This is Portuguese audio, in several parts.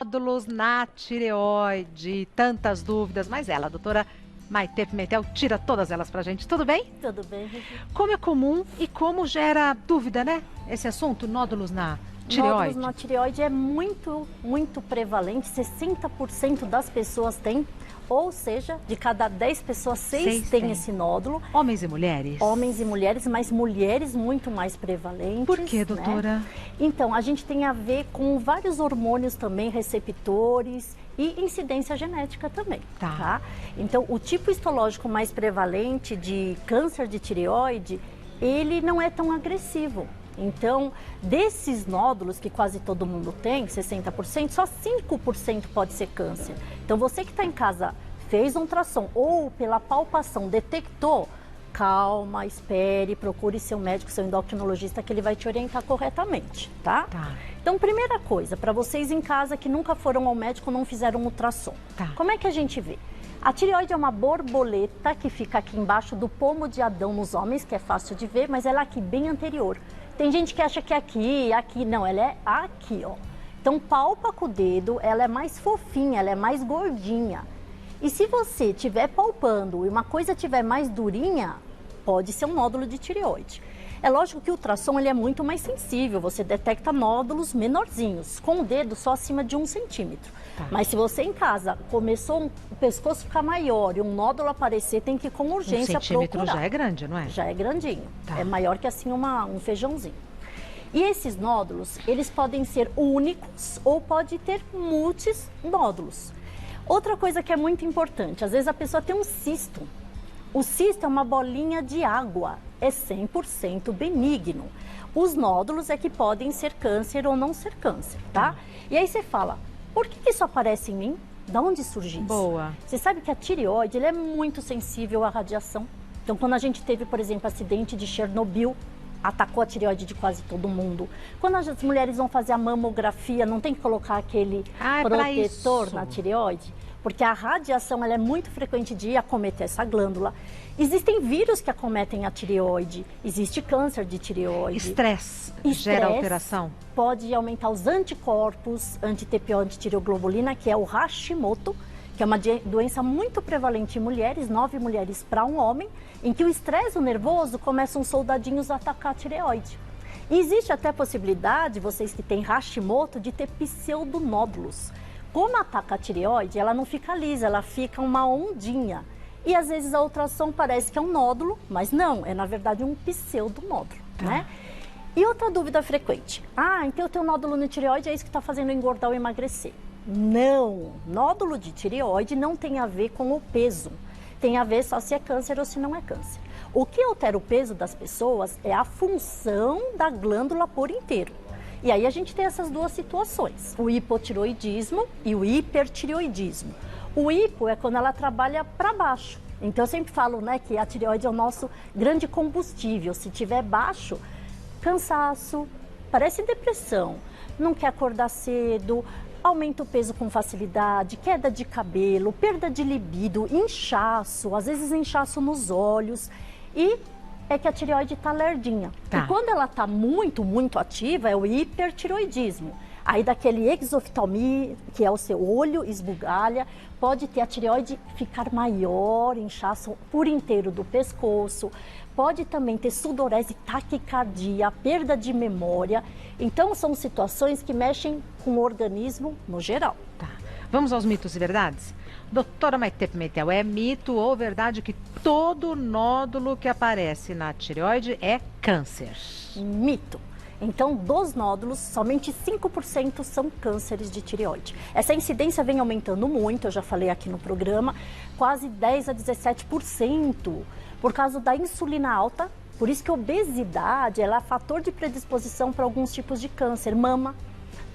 Nódulos na tireoide, tantas dúvidas, mas ela, a doutora Maite Pimentel, tira todas elas pra gente. Tudo bem? Tudo bem, Regi. Como é comum e como gera dúvida, né? Esse assunto, nódulos na tireoide. Nódulos na tireoide é muito prevalente, 60% das pessoas têm, ou seja, de cada 10 pessoas, 6 têm esse nódulo. Homens e mulheres? Homens e mulheres, mas mulheres muito mais prevalentes. Por quê, doutora? Né? Então, a gente tem a ver com vários hormônios também, receptores e incidência genética também, tá? Então, o tipo histológico mais prevalente de câncer de tireoide, ele não é tão agressivo. Então, desses nódulos que quase todo mundo tem, 60%, só 5% pode ser câncer. Então, você que está em casa, fez um ultrassom ou pela palpação detectou, calma, espere, procure seu médico, seu endocrinologista, que ele vai te orientar corretamente, tá? Então, primeira coisa, para vocês em casa que nunca foram ao médico, não fizeram um ultrassom. Como é que a gente vê? A tireoide é uma borboleta que fica aqui embaixo do pomo de Adão nos homens, que é fácil de ver, mas ela é aqui bem anterior. Tem gente que acha que é aqui, não, ela é aqui, ó. Então, palpa com o dedo, ela é mais fofinha, ela é mais gordinha. E se você estiver palpando e uma coisa estiver mais durinha, pode ser um nódulo de tireoide. É lógico que o ultrassom ele é muito mais sensível, você detecta nódulos menorzinhos, com o dedo só acima de 1 centímetro. Mas se você em casa começou o pescoço ficar maior e um nódulo aparecer, tem que ir com urgência 1 centímetro procurar. já é grande, não é? Já é grandinho, é maior que assim um feijãozinho. E esses nódulos, eles podem ser únicos ou pode ter muitos nódulos. Outra coisa que é muito importante, às vezes a pessoa tem um cisto. O cisto é uma bolinha de água, é 100% benigno. Os nódulos é que podem ser câncer ou não ser câncer, tá? E aí você fala, por que isso aparece em mim? Da onde surgiu isso? Boa. Você sabe que a tireoide ela é muito sensível à radiação. Então, quando a gente teve, por exemplo, acidente de Chernobyl, atacou a tireoide de quase todo mundo. Quando as mulheres vão fazer a mamografia, não tem que colocar aquele protetor na tireoide? Porque a radiação ela é muito frequente de acometer essa glândula. Existem vírus que acometem a tireoide, existe câncer de tireoide. Estresse gera alteração? Pode aumentar os anticorpos, anti-TPO, anti-tireoglobulina, que é o Hashimoto, que é uma doença muito prevalente em mulheres, 9 mulheres para um homem, em que o estresse nervoso começam os soldadinhos a atacar a tireoide. E existe até a possibilidade, vocês que têm Hashimoto, de ter pseudonódulos. Como ataca a tireoide, ela não fica lisa, ela fica uma ondinha. E às vezes a ultrassom parece que é um nódulo, mas não, é na verdade um pseudonódulo, né? E outra dúvida frequente, então eu tenho nódulo no tireoide, é isso que está fazendo eu engordar ou emagrecer. Não, nódulo de tireoide não tem a ver com o peso, tem a ver só se é câncer ou se não é câncer. O que altera o peso das pessoas é a função da glândula por inteiro. E aí a gente tem essas duas situações, o hipotireoidismo e o hipertireoidismo. O hipo é quando ela trabalha para baixo. Então eu sempre falo, né, que a tireoide é o nosso grande combustível. Se tiver baixo, cansaço, parece depressão, não quer acordar cedo, aumenta o peso com facilidade, queda de cabelo, perda de libido, inchaço, às vezes inchaço nos olhos e é que a tireoide está lerdinha. E quando ela está muito ativa, é o hipertireoidismo. Aí daquele exoftalmia, que é o seu olho esbugalha, pode ter a tireoide ficar maior, inchaço por inteiro do pescoço, pode também ter sudorese, taquicardia, perda de memória. Então são situações que mexem com o organismo no geral. Vamos aos mitos e verdades? Doutora Maite Pimentel, é mito ou verdade que todo nódulo que aparece na tireoide é câncer? Mito. Então, dos nódulos, somente 5% são cânceres de tireoide. Essa incidência vem aumentando muito, eu já falei aqui no programa, quase 10 a 17%, por causa da insulina alta. Por isso que a obesidade ela é fator de predisposição para alguns tipos de câncer, mama.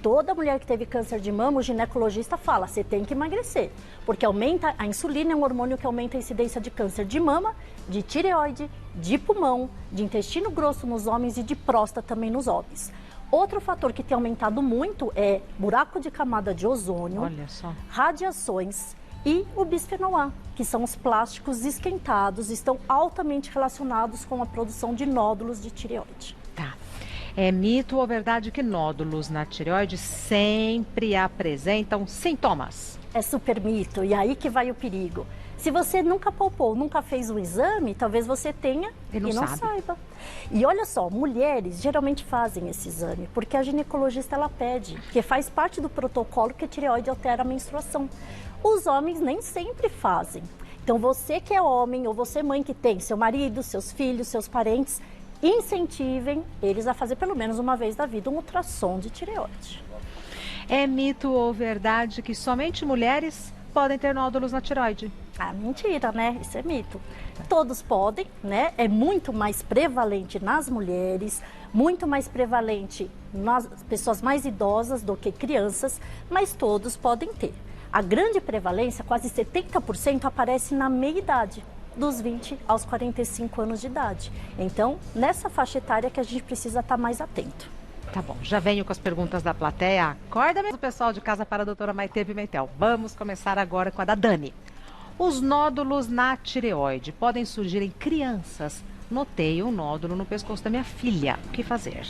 Toda mulher que teve câncer de mama, o ginecologista fala, você tem que emagrecer, porque aumenta a insulina, é um hormônio que aumenta a incidência de câncer de mama, de tireoide, de pulmão, de intestino grosso nos homens e de próstata também nos homens. Outro fator que tem aumentado muito é buraco de camada de ozônio, radiações e o bisfenol A, que são os plásticos esquentados, estão altamente relacionados com a produção de nódulos de tireoide. É mito ou verdade que nódulos na tireoide sempre apresentam sintomas? É super mito, e aí que vai o perigo. Se você nunca palpou, nunca fez um exame, talvez você tenha E não sabe. saiba. E olha só, mulheres geralmente fazem esse exame, porque a ginecologista ela pede, que faz parte do protocolo que a tireoide altera a menstruação. Os homens nem sempre fazem. Então você que é homem ou você mãe que tem seu marido, seus filhos, seus parentes, incentivem eles a fazer pelo menos uma vez na vida um ultrassom de tireoide. É mito ou verdade que somente mulheres podem ter nódulos na tireoide? Ah, mentira, né? Isso é mito. Todos podem, né? É muito mais prevalente nas mulheres, muito mais prevalente nas pessoas mais idosas do que crianças, mas todos podem ter. A grande prevalência, quase 70%, aparece na meia-idade, dos 20 aos 45 anos de idade. Então, nessa faixa etária que a gente precisa estar mais atento. Tá bom, já venho com as perguntas da plateia. Acorda mesmo o pessoal de casa para a doutora Maitê Pimentel. Vamos começar agora com a da Dani. Os nódulos na tireoide podem surgir em crianças. Notei um nódulo no pescoço da minha filha. O que fazer?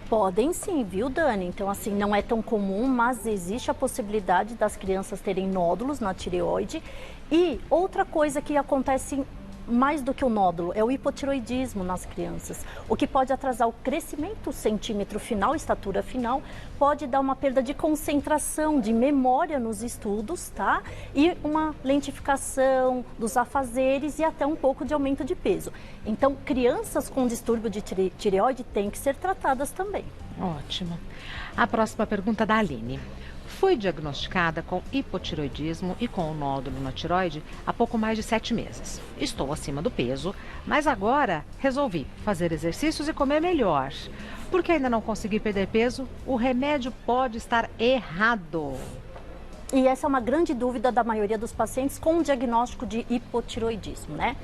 Podem sim, viu, Dani? Então, assim, não é tão comum, mas existe a possibilidade das crianças terem nódulos na tireoide. E outra coisa que acontece mais do que o nódulo é o hipotiroidismo nas crianças, o que pode atrasar o crescimento centímetro final, estatura final, pode dar uma perda de concentração, de memória nos estudos, tá? E uma lentificação dos afazeres e até um pouco de aumento de peso. Então, crianças com distúrbio de tireoide têm que ser tratadas também. Ótimo. A próxima pergunta da Aline. Fui diagnosticada com hipotiroidismo e com um nódulo na tireoide há pouco mais de 7 meses. Estou acima do peso, mas agora resolvi fazer exercícios e comer melhor. Porque ainda não consegui perder peso, o remédio pode estar errado. E essa é uma grande dúvida da maioria dos pacientes com o diagnóstico de hipotiroidismo, né?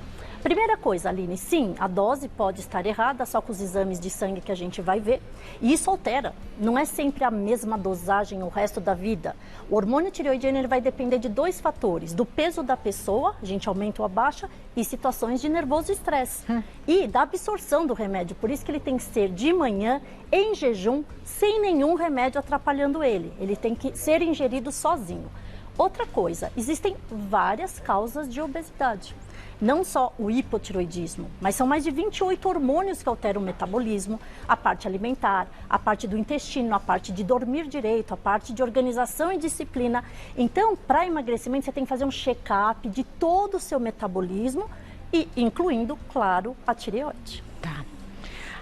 Primeira coisa, Aline, sim, a dose pode estar errada, só com os exames de sangue que a gente vai ver. E isso altera, não é sempre a mesma dosagem o resto da vida. O hormônio tireoidiano ele vai depender de 2 fatores, do peso da pessoa, a gente aumenta ou abaixa, e situações de nervoso e estresse. E da absorção do remédio, por isso que ele tem que ser de manhã, em jejum, sem nenhum remédio atrapalhando ele. Ele tem que ser ingerido sozinho. Outra coisa, existem várias causas de obesidade. Não só o hipotiroidismo, mas são mais de 28 hormônios que alteram o metabolismo, a parte alimentar, a parte do intestino, a parte de dormir direito, a parte de organização e disciplina. Então, para emagrecimento, você tem que fazer um check-up de todo o seu metabolismo, e incluindo, claro, a tireoide. Tá.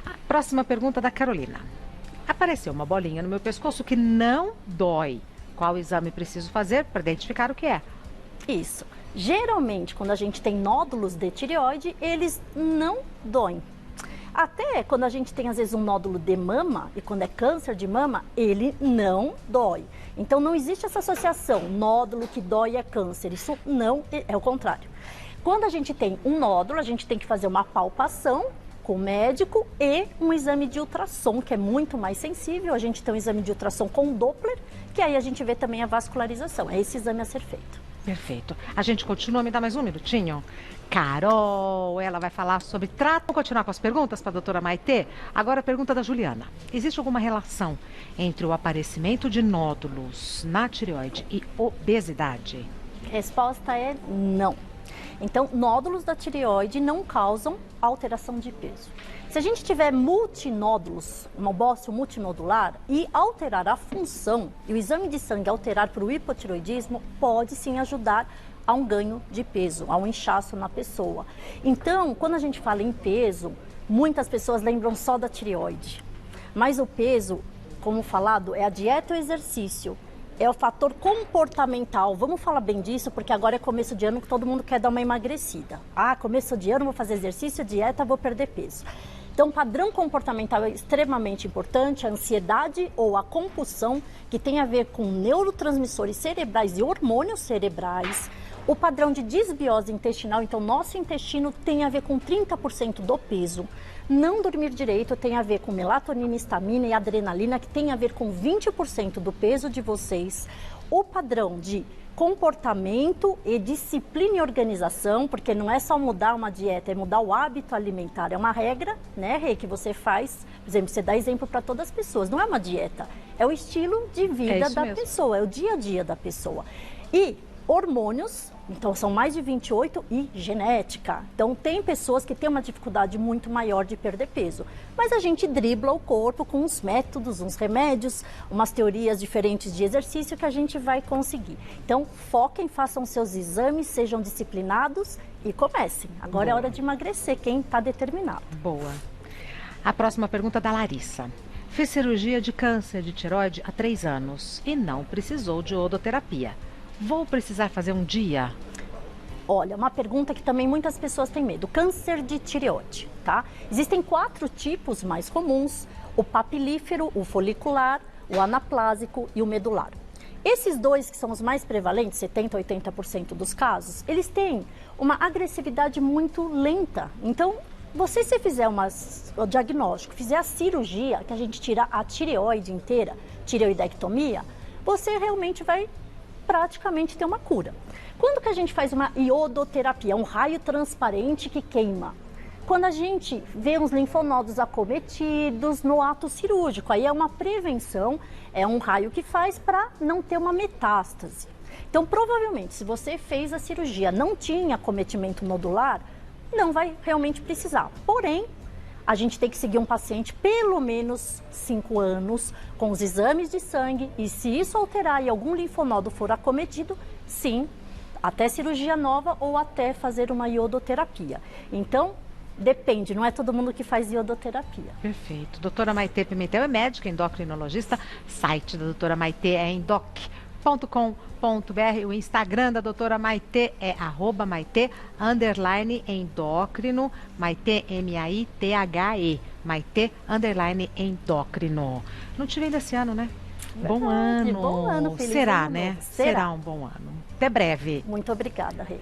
A próxima pergunta da Carolina. Apareceu uma bolinha no meu pescoço que não dói. Qual exame preciso fazer para identificar o que é? Isso. Geralmente, quando a gente tem nódulos de tireoide, eles não doem. Até quando a gente tem, às vezes, um nódulo de mama, e quando é câncer de mama, ele não dói. Então, não existe essa associação, nódulo que dói é câncer. Isso não é o contrário. Quando a gente tem um nódulo, a gente tem que fazer uma palpação com o médico e um exame de ultrassom, que é muito mais sensível. A gente tem um exame de ultrassom com Doppler, que aí a gente vê também a vascularização. É esse exame a ser feito. Perfeito. A gente continua, me dá mais um minutinho? Carol, ela vai falar sobre trato. Vamos continuar com as perguntas para a doutora Maitê? Agora a pergunta da Juliana. Existe alguma relação entre o aparecimento de nódulos na tireoide e obesidade? Resposta é não. Então, nódulos da tireoide não causam alteração de peso. Se a gente tiver multinódulos, um ovócito multinodular, e alterar a função, e o exame de sangue alterar para o hipotiroidismo, pode sim ajudar a um ganho de peso, a um inchaço na pessoa. Então, quando a gente fala em peso, muitas pessoas lembram só da tireoide. Mas o peso, como falado, é a dieta e o exercício. É o fator comportamental. Vamos falar bem disso, porque agora é começo de ano que todo mundo quer dar uma emagrecida. Ah, começo de ano, vou fazer exercício, dieta, vou perder peso. Então, o padrão comportamental é extremamente importante. A ansiedade ou a compulsão, que tem a ver com neurotransmissores cerebrais e hormônios cerebrais. O padrão de desbiose intestinal, então nosso intestino tem a ver com 30% do peso. Não dormir direito tem a ver com melatonina, histamina e adrenalina, que tem a ver com 20% do peso de vocês. O padrão de comportamento e disciplina e organização, porque não é só mudar uma dieta, é mudar o hábito alimentar. É uma regra, né, Rê, que você faz. Por exemplo, você dá exemplo para todas as pessoas. Não é uma dieta, é o estilo de vida da pessoa, é o dia a dia da pessoa. E hormônios, então são mais de 28, e genética. Então tem pessoas que têm uma dificuldade muito maior de perder peso, mas a gente dribla o corpo com uns métodos, uns remédios, umas teorias diferentes de exercício que a gente vai conseguir. Então foquem, façam seus exames, sejam disciplinados e comecem. Agora é hora de emagrecer, quem está determinado. Boa. A próxima pergunta é da Larissa. Fiz cirurgia de câncer de tireoide há 3 anos e não precisou de iodoterapia. Vou precisar fazer um dia? Olha, uma pergunta que também muitas pessoas têm medo. Câncer de tireoide, tá? Existem 4 tipos mais comuns: o papilífero, o folicular, o anaplásico e o medular. Esses 2 que são os mais prevalentes, 70% a 80% dos casos, eles têm uma agressividade muito lenta. Então, você se fizer o diagnóstico, fizer a cirurgia, que a gente tira a tireoide inteira, tireoidectomia, você realmente vai praticamente ter uma cura. Quando que a gente faz uma iodoterapia? Um raio transparente que queima. Quando a gente vê os linfonodos acometidos no ato cirúrgico, aí é uma prevenção, é um raio que faz para não ter uma metástase. Então, provavelmente, se você fez a cirurgia, não tinha acometimento nodular, não vai realmente precisar. Porém, a gente tem que seguir um paciente pelo menos 5 anos com os exames de sangue, e se isso alterar e algum linfonodo for acometido, sim, até cirurgia nova ou até fazer uma iodoterapia. Então, depende, não é todo mundo que faz iodoterapia. Perfeito. Doutora Maitê Pimentel é médica, endocrinologista. Site da doutora Maitê é endoc.com.br. O Instagram da doutora Maitê é @Maitê_endócrino, Maitê, M-A-I-T-H-E, Maitê _endócrino. Não te vem desse ano, né? Verdade, bom ano. Bom ano, feliz Será, ano né? novo. Será Um bom ano. Até breve. Muito obrigada, Rê.